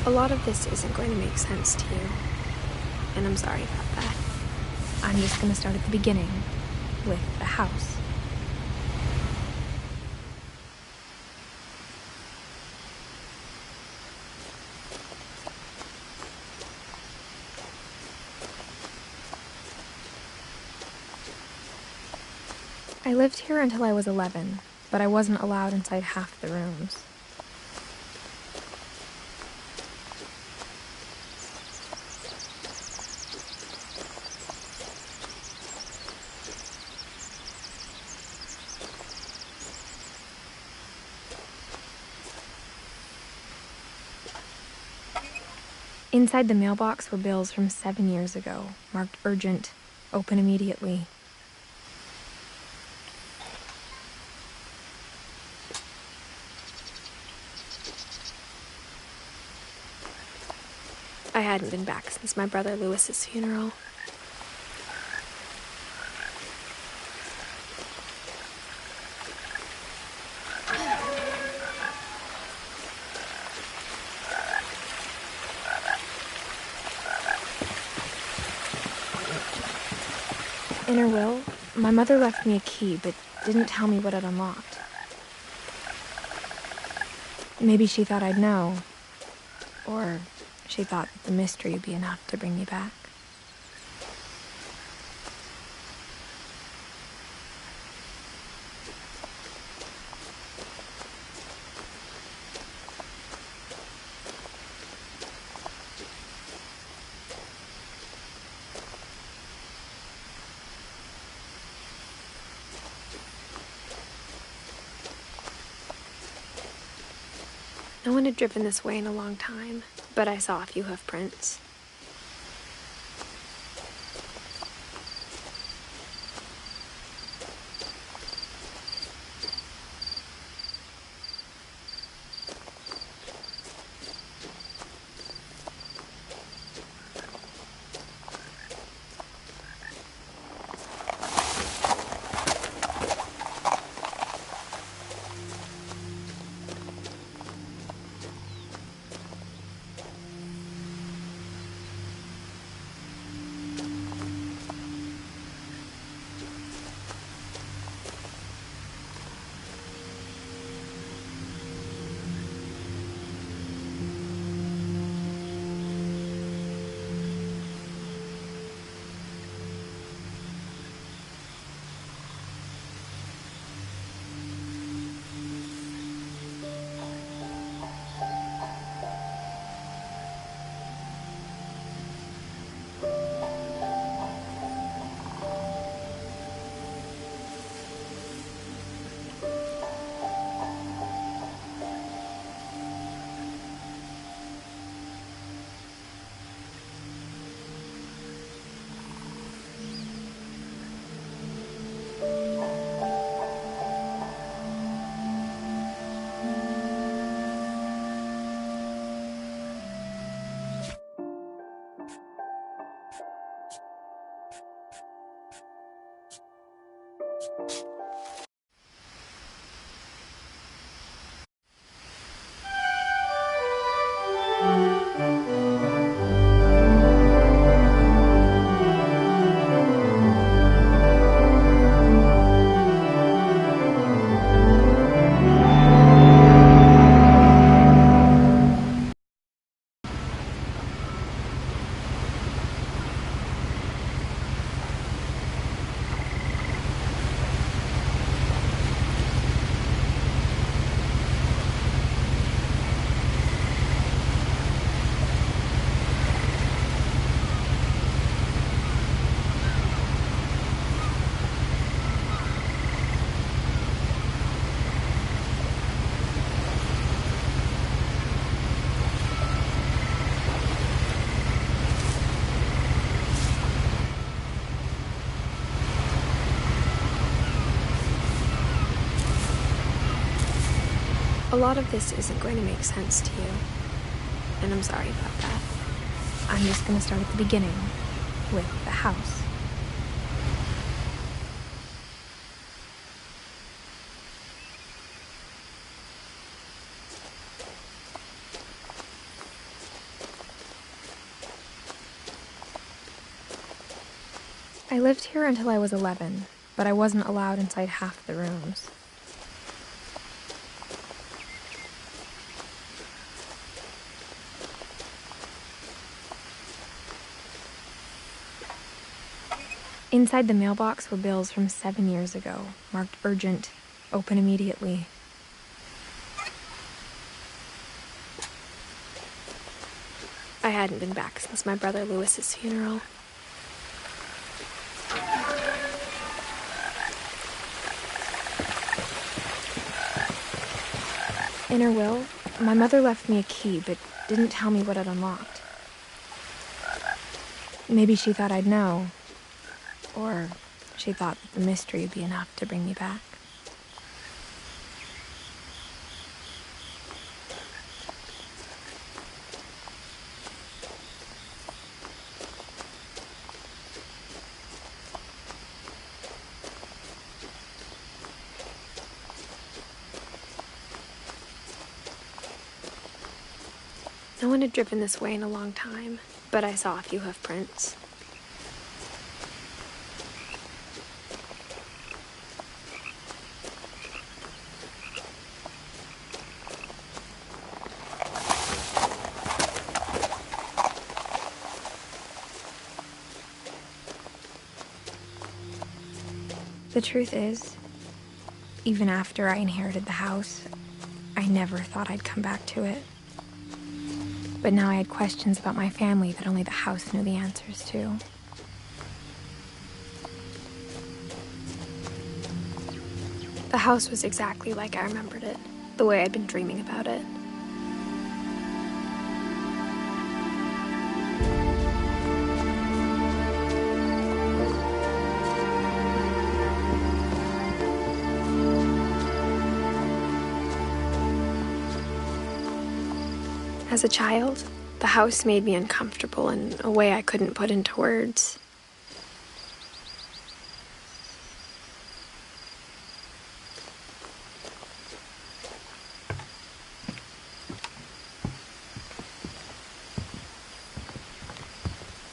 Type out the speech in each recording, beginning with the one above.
A lot of this isn't going to make sense to you, and I'm sorry about that. I'm just gonna start at the beginning, with the house. I lived here until I was 11, but I wasn't allowed inside half the rooms. Inside the mailbox were bills from 7 years ago, marked urgent, open immediately. I hadn't been back since my brother Lewis's funeral. In her will, my mother left me a key, but didn't tell me what it unlocked. Maybe she thought I'd know. Or she thought that the mystery would be enough to bring me back. No one had driven this way in a long time, but I saw a few hoof prints. A lot of this isn't going to make sense to you, and I'm sorry about that. I'm just gonna start at the beginning, with the house. I lived here until I was 11, but I wasn't allowed inside half the rooms. Inside the mailbox were bills from 7 years ago, marked urgent, open immediately. I hadn't been back since my brother Lewis's funeral. In her will, my mother left me a key, but didn't tell me what it unlocked. Maybe she thought I'd know. Or she thought that the mystery would be enough to bring me back. No one had driven this way in a long time, but I saw a few hoof prints. The truth is, even after I inherited the house, I never thought I'd come back to it. But now I had questions about my family that only the house knew the answers to. The house was exactly like I remembered it, the way I'd been dreaming about it. As a child, the house made me uncomfortable in a way I couldn't put into words.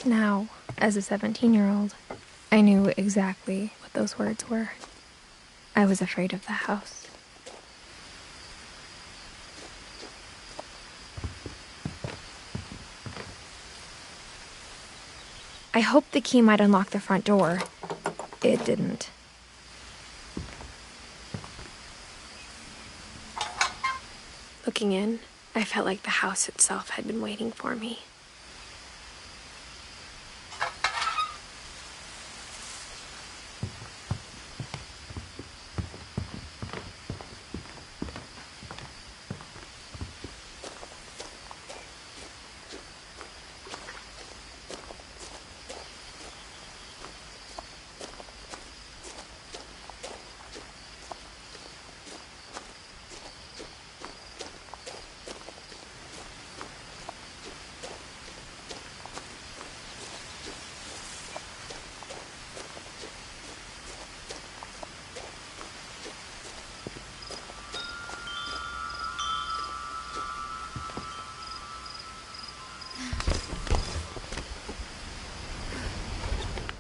Now, as a 17-year-old, I knew exactly what those words were. I was afraid of the house. I hoped the key might unlock the front door. It didn't. Looking in, I felt like the house itself had been waiting for me.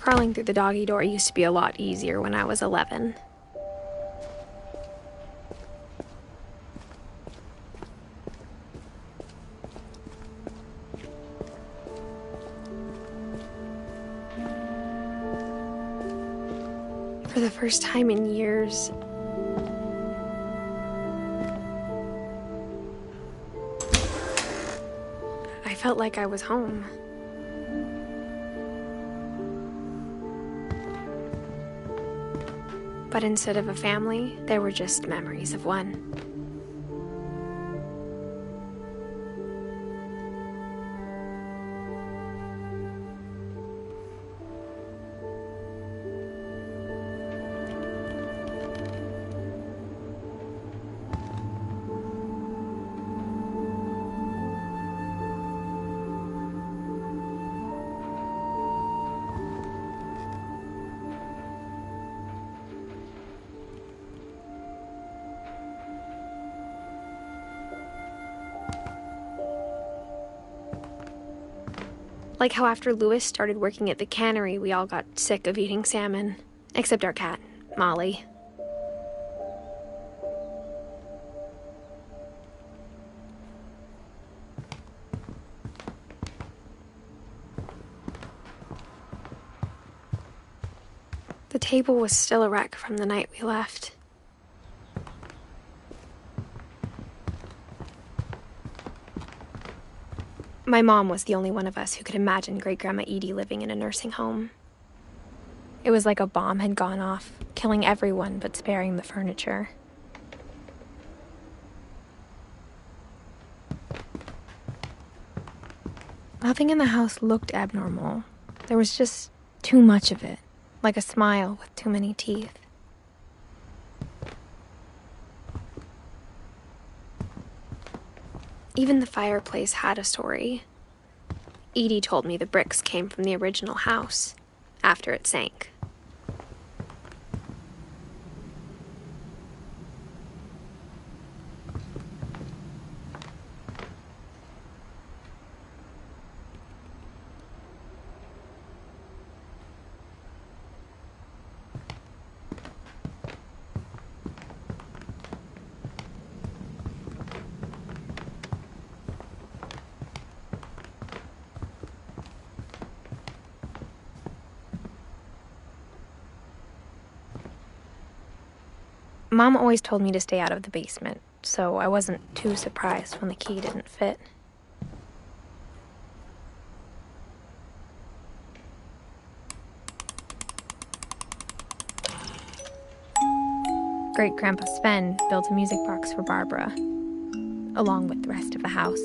Crawling through the doggy door used to be a lot easier when I was 11. For the first time in years, I felt like I was home. But instead of a family, there were just memories of one. Like how after Louis started working at the cannery, we all got sick of eating salmon. Except our cat, Molly. The table was still a wreck from the night we left. My mom was the only one of us who could imagine Great-Grandma Edie living in a nursing home. It was like a bomb had gone off, killing everyone but sparing the furniture. Nothing in the house looked abnormal. There was just too much of it, like a smile with too many teeth. Even the fireplace had a story. Edie told me the bricks came from the original house, after it sank. Mom always told me to stay out of the basement, so I wasn't too surprised when the key didn't fit. Great-Grandpa Sven built a music box for Barbara, along with the rest of the house.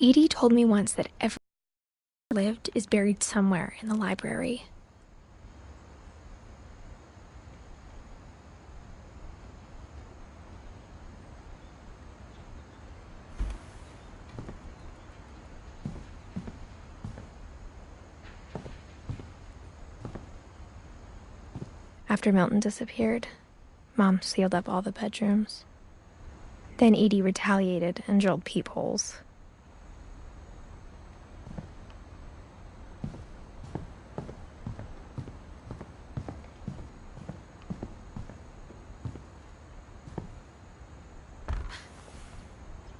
Edie told me once that every lived is buried somewhere in the library. After Milton disappeared, Mom sealed up all the bedrooms. Then Edie retaliated and drilled peepholes.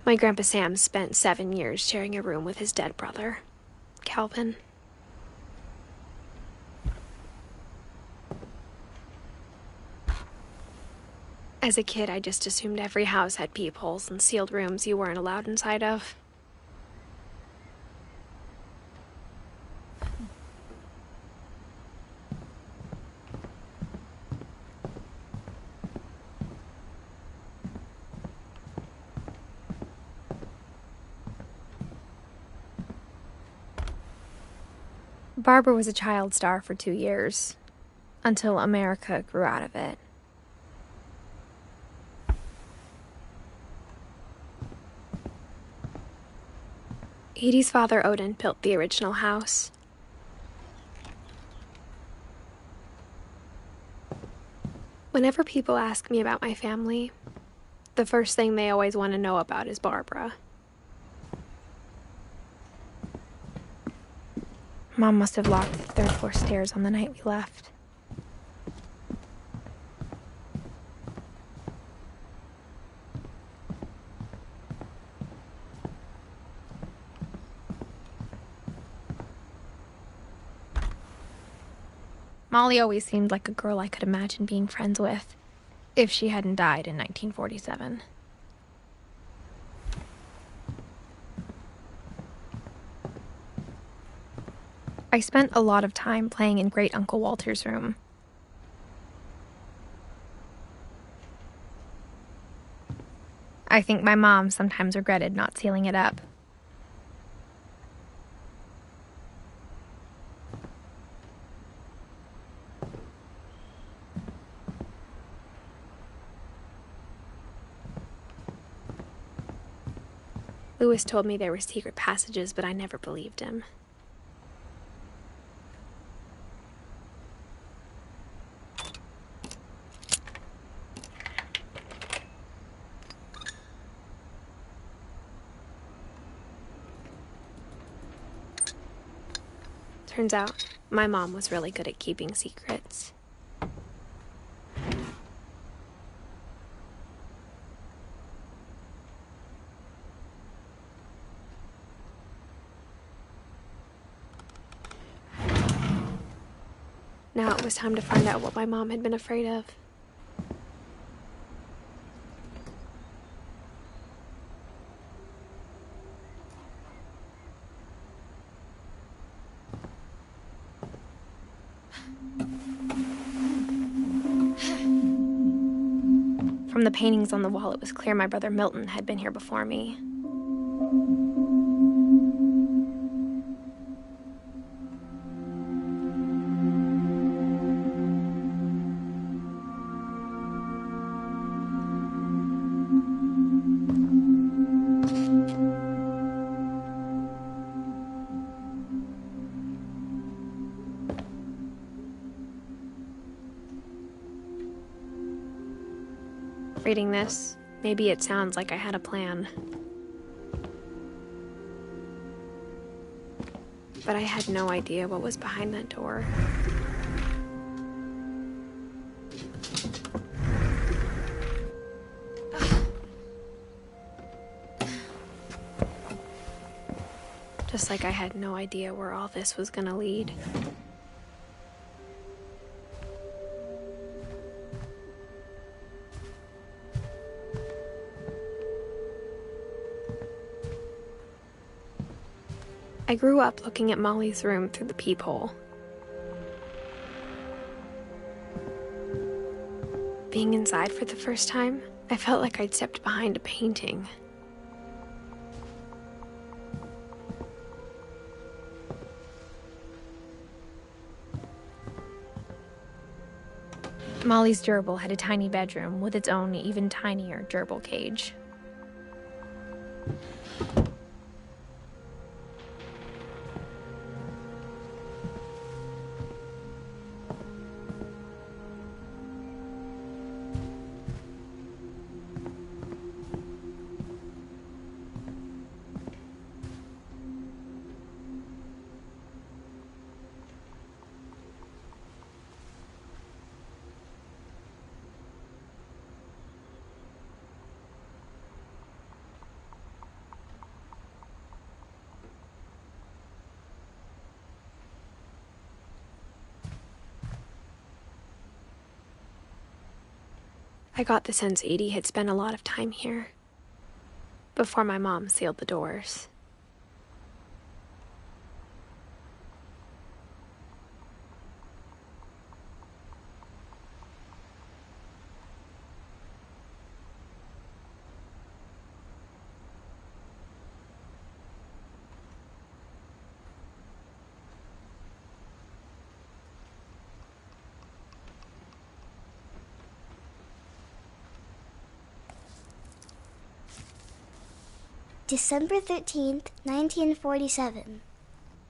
My Grandpa Sam spent 7 years sharing a room with his dead brother, Calvin. As a kid, I just assumed every house had peepholes and sealed rooms you weren't allowed inside of. Barbara was a child star for 2 years, until America grew out of it. Edie's father, Odin, built the original house. Whenever people ask me about my family, the first thing they always want to know about is Barbara. Mom must have locked the third floor stairs on the night we left. Molly always seemed like a girl I could imagine being friends with, if she hadn't died in 1947. I spent a lot of time playing in Great Uncle Walter's room. I think my mom sometimes regretted not sealing it up. Lewis told me there were secret passages, but I never believed him. Turns out, my mom was really good at keeping secrets. Now it was time to find out what my mom had been afraid of. From the paintings on the wall, it was clear my brother Milton had been here before me. Reading this, maybe it sounds like I had a plan. But I had no idea what was behind that door. Just like I had no idea where all this was gonna lead. I grew up looking at Molly's room through the peephole. Being inside for the first time, I felt like I'd stepped behind a painting. Molly's gerbil had a tiny bedroom with its own even tinier gerbil cage. I got the sense Edie had spent a lot of time here, before my mom sealed the doors. December 13th, 1947.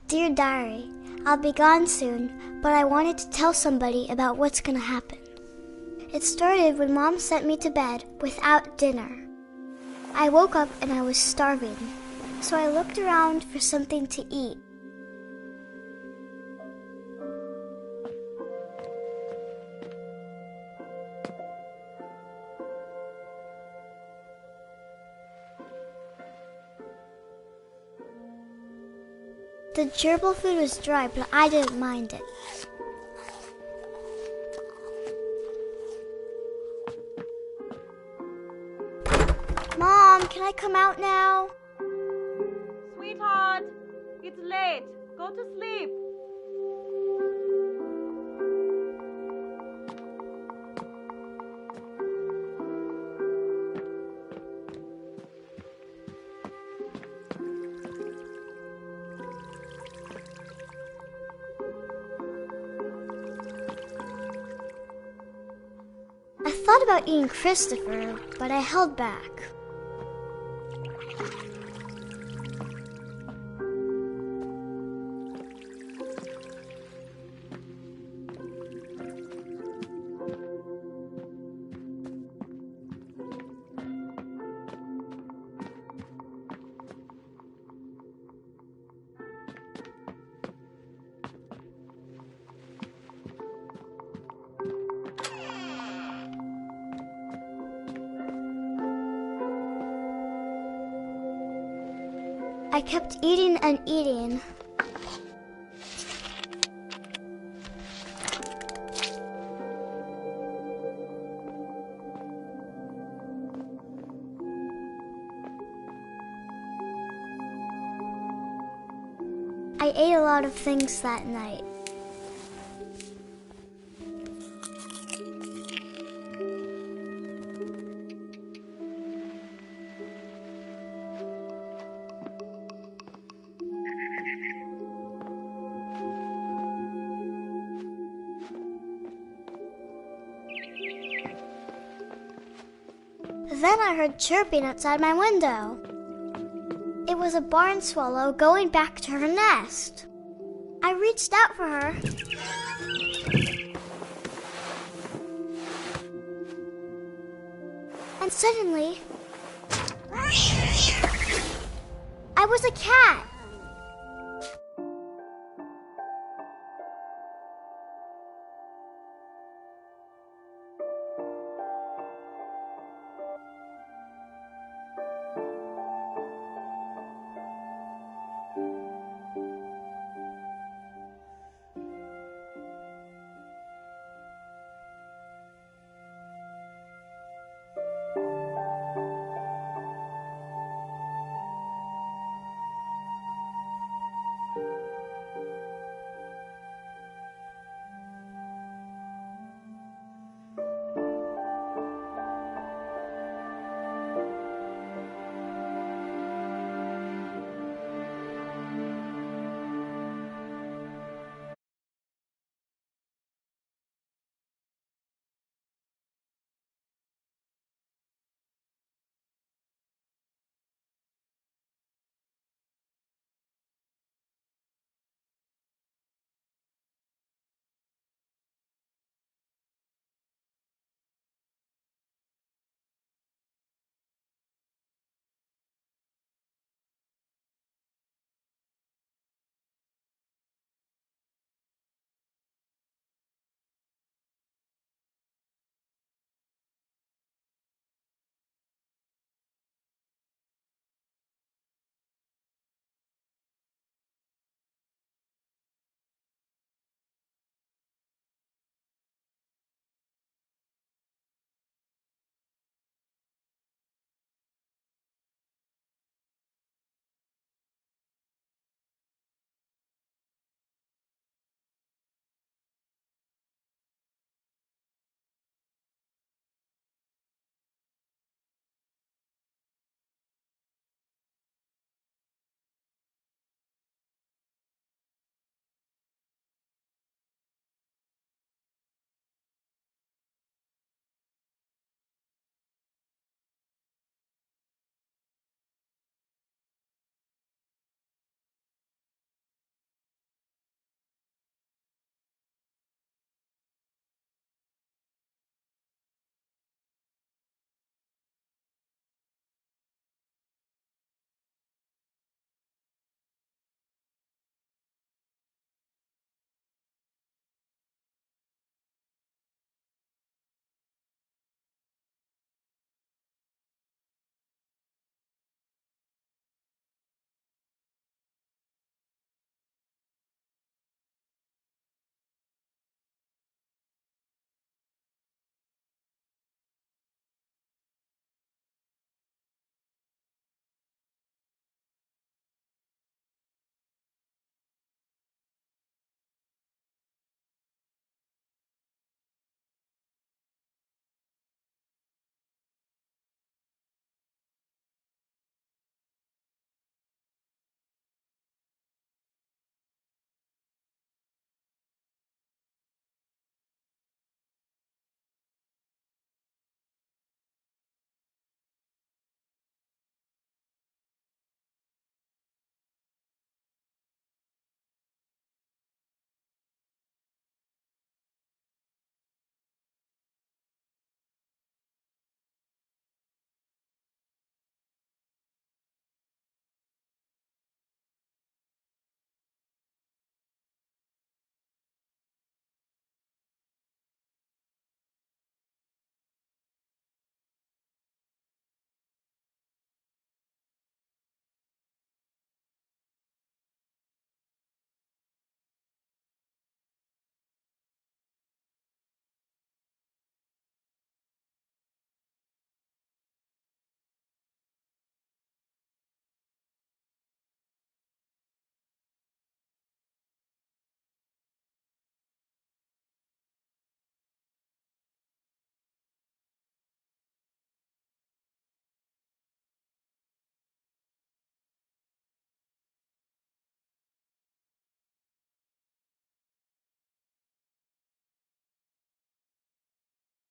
Dear Diary, I'll be gone soon, but I wanted to tell somebody about what's gonna happen. It started when Mom sent me to bed without dinner. I woke up and I was starving, so I looked around for something to eat. The gerbil food was dry, but I didn't mind it. Mom, can I come out now? Sweetheart, it's late. Go to sleep. thought about eating Christopher, but I held back. I kept eating and eating. I ate a lot of things that night. Then I heard chirping outside my window. It was a barn swallow going back to her nest. I reached out for her. And suddenly, I was a cat.